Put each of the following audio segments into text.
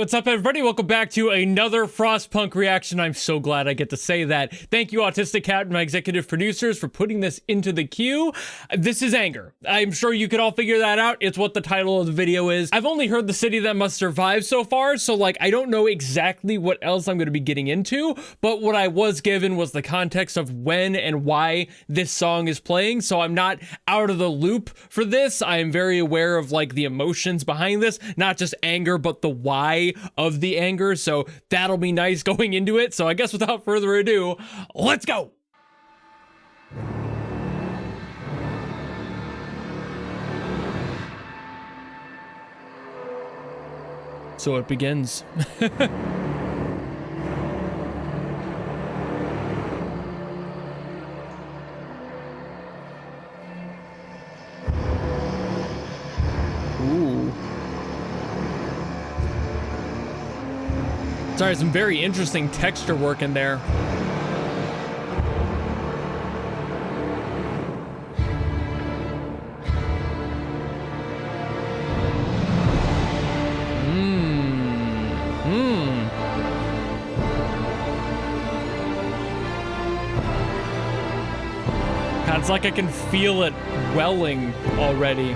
what's up, everybody? Welcome back to another Frostpunk reaction. I'm so glad I get to say that. Thank you, Autistic Cat, and my executive producers, for putting this into the queue. This is Anger. I'm sure you could all figure that out. It's what the title of the video is. I've only heard The City That Must Survive so far, so like I don't know exactly what else I'm going to be getting into, but what I was given was the context of when and why this song is playing, so I'm not out of the loop for this. I am very aware of like the emotions behind this, not just anger, but the why of the anger, so that'll be nice going into it. So I guess without further ado, let's go! So it begins. Ooh. Sorry, some very interesting texture work in there. God, it's like I can feel it welling already.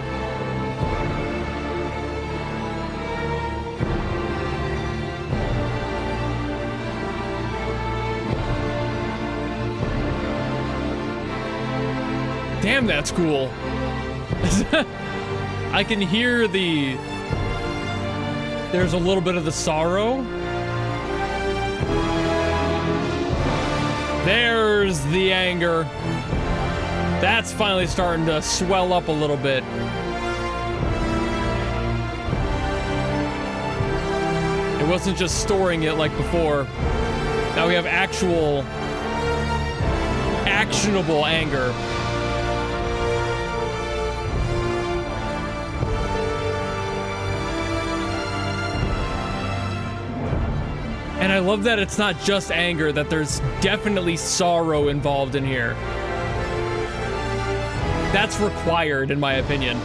Damn, that's cool. I can hear there's a little bit of the sorrow. There's the anger. That's finally starting to swell up a little bit. It wasn't just storing it like before. Now we have actual, actionable anger. And I love that it's not just anger, that there's definitely sorrow involved in here. That's required, in my opinion.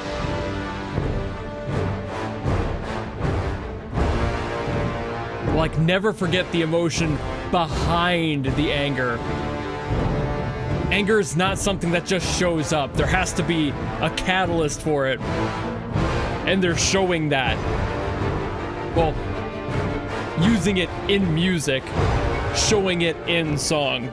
Like, never forget the emotion behind the anger. Anger is not something that just shows up. There has to be a catalyst for it. And they're showing that. Well, using it in music, showing it in song.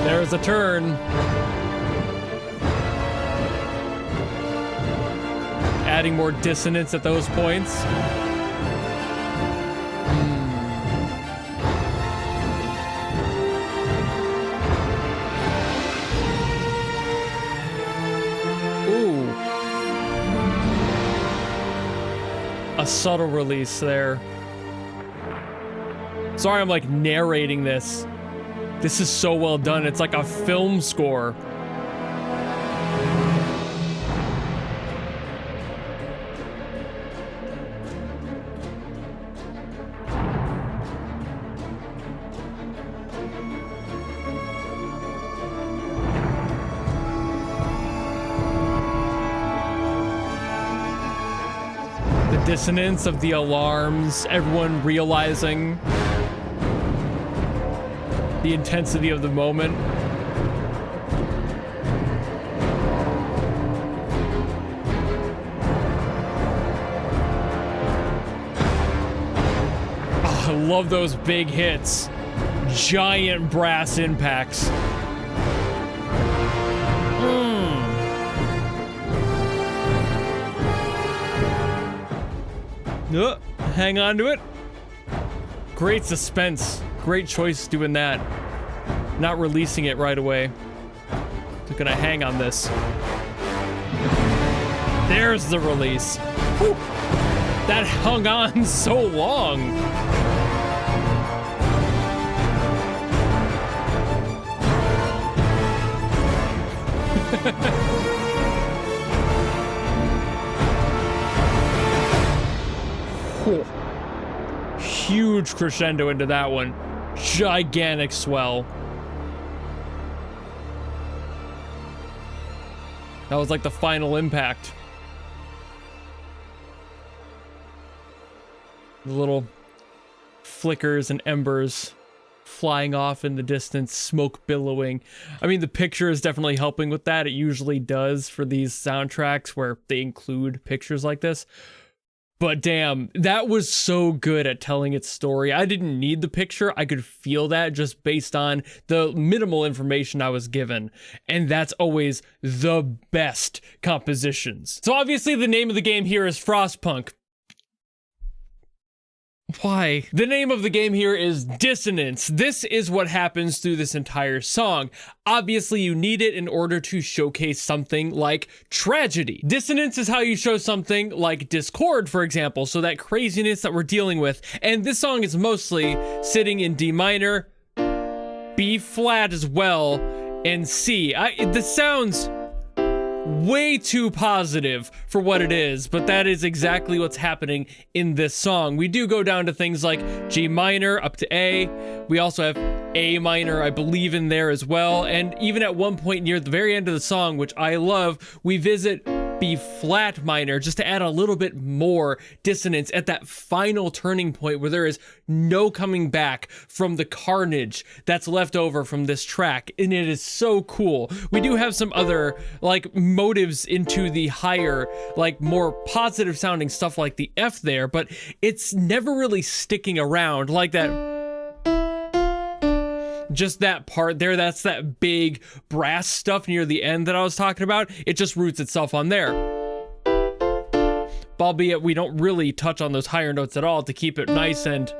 There's a turn. Adding more dissonance at those points. A subtle release there. Sorry, I'm like narrating this. This is so well done. It's like a film score. Dissonance of the alarms, everyone realizing the intensity of the moment. Oh, I love those big hits. Giant brass impacts. Hang on to it. Great suspense. Great choice doing that. Not releasing it right away. Just gonna hang on this. There's the release. Whew. That hung on so long. Huge crescendo into that one. gigantic swell. That was like the final impact. The little flickers and embers flying off in the distance, smoke billowing. I mean, the picture is definitely helping with that. It usually does for these soundtracks where they include pictures like this. But damn, that was so good at telling its story. I didn't need the picture. I could feel that just based on the minimal information I was given. And that's always the best compositions. So obviously the name of the game here is Frostpunk. Why? The name of the game here is dissonance. This is what happens through this entire song. Obviously, you need it in order to showcase something like tragedy. Dissonance is how you show something like discord, for example, so that craziness that we're dealing with. And this song is mostly sitting in D minor, B flat as well, and C. This sounds way too positive for what it is, but that is exactly what's happening in this song. We do go down to things like G minor up to A. We also have A minor, I believe, in there as well. And even at one point near the very end of the song, which I love, we visit B flat minor just to add a little bit more dissonance at that final turning point where there is no coming back from the carnage that's left over from this track, and it is so cool. We do have some other like motives into the higher, like more positive sounding stuff like the F there, but it's never really sticking around like that. Just that part there, that's that big brass stuff near the end that I was talking about. It just roots itself on there. Albeit we don't really touch on those higher notes at all to keep it nice and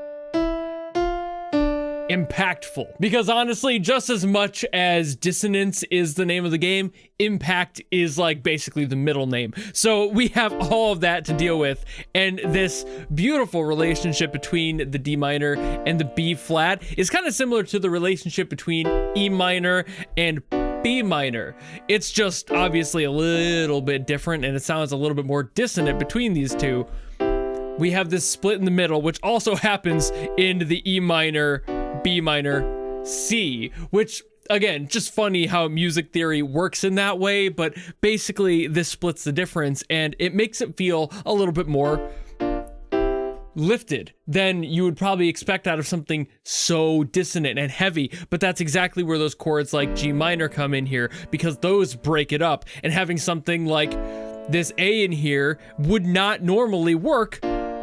impactful. Because honestly, just as much as dissonance is the name of the game, impact is like basically the middle name. So we have all of that to deal with, and this beautiful relationship between the D minor and the B flat is kind of similar to the relationship between E minor and B minor. It's just obviously a little bit different, and it sounds a little bit more dissonant between these two. We have this split in the middle, which also happens in the E minor, B minor, C, which again, just funny how music theory works in that way, but basically this splits the difference and it makes it feel a little bit more lifted than you would probably expect out of something so dissonant and heavy. But that's exactly where those chords like G minor come in here, because those break it up, and having something like this A in here would not normally work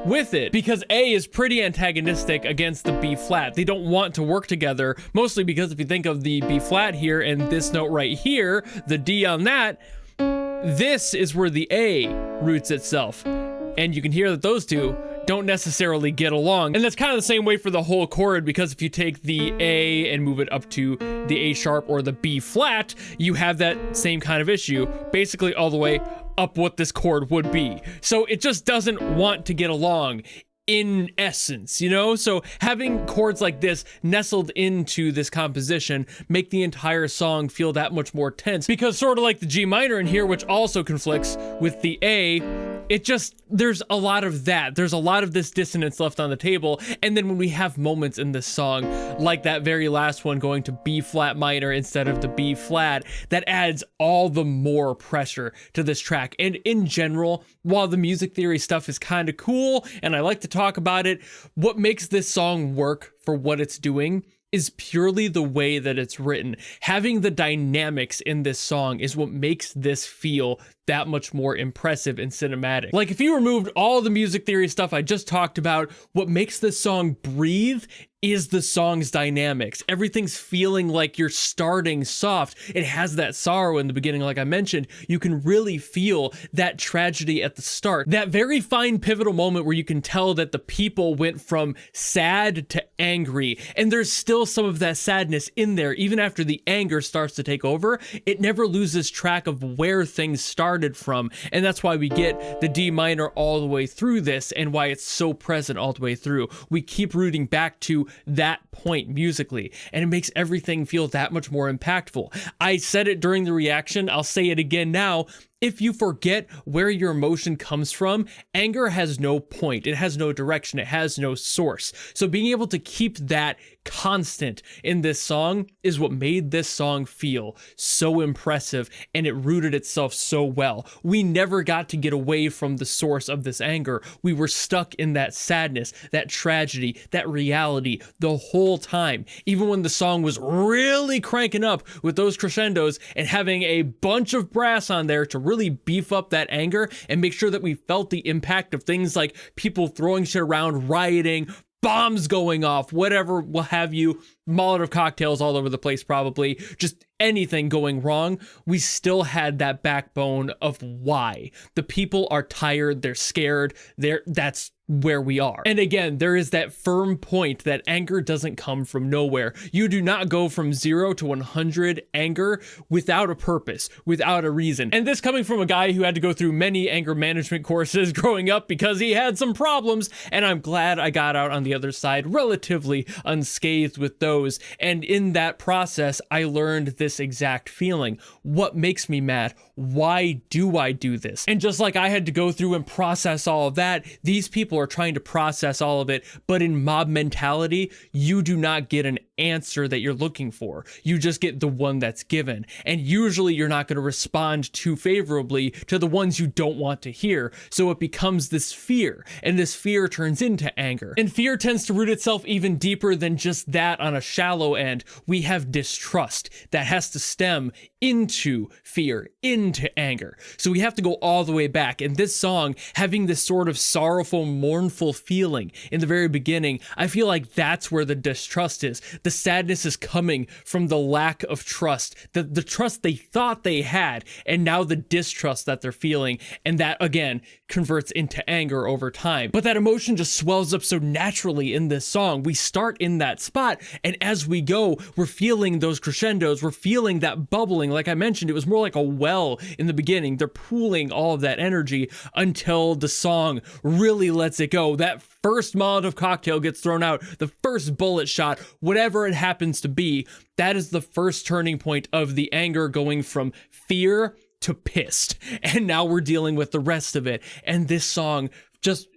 with it, because A is pretty antagonistic against the B flat. They don't want to work together, mostly because if you think of the B flat here and this note right here, the D on that, this is where the A roots itself. And you can hear that those two don't necessarily get along. And that's kind of the same way for the whole chord, because if you take the A and move it up to the A sharp or the B flat, you have that same kind of issue, basically all the way up what this chord would be. So it just doesn't want to get along in essence, you know? So having chords like this nestled into this composition make the entire song feel that much more tense, because sort of like the G minor in here, which also conflicts with the A, it just, there's a lot of that. There's a lot of this dissonance left on the table. And then when we have moments in this song, like that very last one going to B flat minor instead of the B flat, that adds all the more pressure to this track. And in general, while the music theory stuff is kind of cool, and I like to talk about it, what makes this song work for what it's doing is purely the way that it's written. Having the dynamics in this song is what makes this feel that much more impressive and cinematic. Like if you removed all the music theory stuff I just talked about, what makes this song breathe is the song's dynamics. Everything's feeling like you're starting soft. It has that sorrow in the beginning, like I mentioned. You can really feel that tragedy at the start. That very fine pivotal moment where you can tell that the people went from sad to angry, and there's still some of that sadness in there even after the anger starts to take over. It never loses track of where things started from, and that's why we get the D minor all the way through this, and why it's so present all the way through. We keep rooting back to that point musically, and it makes everything feel that much more impactful. I said it during the reaction, I'll say it again now. if you forget where your emotion comes from, anger has no point. It has no direction. It has no source. So being able to keep that constant in this song is what made this song feel so impressive, and it rooted itself so well. We never got to get away from the source of this anger. We were stuck in that sadness, that tragedy, that reality the whole time. Even when the song was really cranking up with those crescendos and having a bunch of brass on there to really beef up that anger and make sure that we felt the impact of things like people throwing shit around, rioting, bombs going off, whatever will have you, Molotov cocktails all over the place, probably just anything going wrong. We still had that backbone of why the people are tired, they're scared, that's where we are. And again, there is that firm point that anger doesn't come from nowhere. You do not go from 0 to 100 anger without a purpose, without a reason. And this coming from a guy who had to go through many anger management courses growing up because he had some problems, and I'm glad I got out on the other side relatively unscathed with those. And in that process, I learned this exact feeling. What makes me mad? Why do I do this? And just like I had to go through and process all of that, these people are trying to process all of it, but in mob mentality, you do not get an answer that you're looking for. You just get the one that's given. And usually you're not going to respond too favorably to the ones you don't want to hear. So it becomes this fear, and this fear turns into anger. And fear tends to root itself even deeper than just that on a shallow end. We have distrust that has to stem into fear, into anger. So we have to go all the way back. And this song, having this sort of sorrowful, mournful feeling in the very beginning, I feel like that's where the distrust is. The sadness is coming from the lack of trust, the trust they thought they had, and now the distrust that they're feeling. And that, again, converts into anger over time. But that emotion just swells up so naturally in this song. We start in that spot, and as we go, we're feeling those crescendos, we're feeling that bubbling. Like I mentioned, it was more like a well in the beginning. They're pooling all of that energy until the song really lets it go. That first Molotov cocktail gets thrown out, the first bullet shot, whatever it happens to be, that is the first turning point of the anger going from fear to pissed. And now we're dealing with the rest of it. And this song just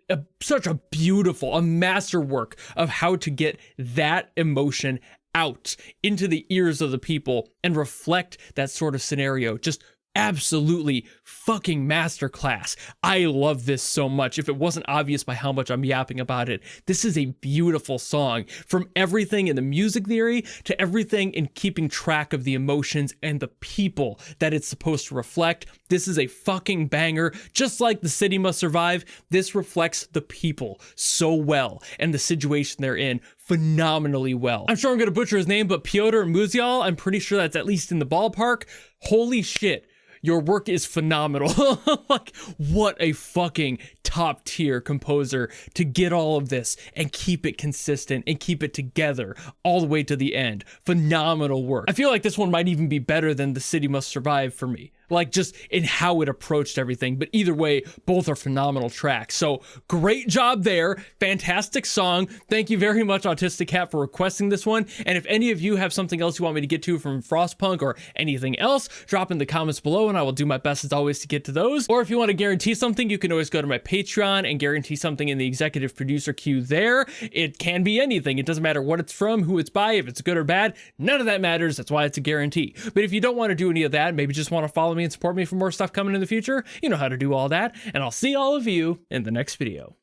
such a beautiful, a masterwork of how to get that emotion out into the ears of the people and reflect that sort of scenario. Just absolutely fucking masterclass. I love this so much. If it wasn't obvious by how much I'm yapping about it, this is a beautiful song. From everything in the music theory to everything in keeping track of the emotions and the people that it's supposed to reflect, this is a fucking banger. Just like The City Must Survive, this reflects the people so well and the situation they're in phenomenally well. I'm sure I'm gonna butcher his name, but Piotr Musial, I'm pretty sure that's at least in the ballpark. Holy shit. Your work is phenomenal. Like, what a fucking top tier composer to get all of this and keep it consistent and keep it together all the way to the end. Phenomenal work. I feel like this one might even be better than The City Must Survive for me. Like, just in how it approached everything. But either way, both are phenomenal tracks. So great job there. Fantastic song. Thank you very much, Autistic Cat, for requesting this one. And if any of you have something else you want me to get to from Frostpunk or anything else, drop in the comments below and I will do my best as always to get to those. Or if you want to guarantee something, you can always go to my Patreon and guarantee something in the executive producer queue there. It can be anything. It doesn't matter what it's from, who it's by, if it's good or bad. None of that matters. That's why it's a guarantee. But if you don't want to do any of that, maybe just want to follow me and support me for more stuff coming in the future, you know how to do all that, and I'll see all of you in the next video.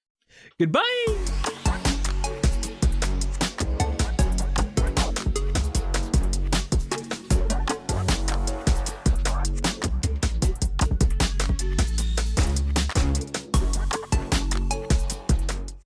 Goodbye!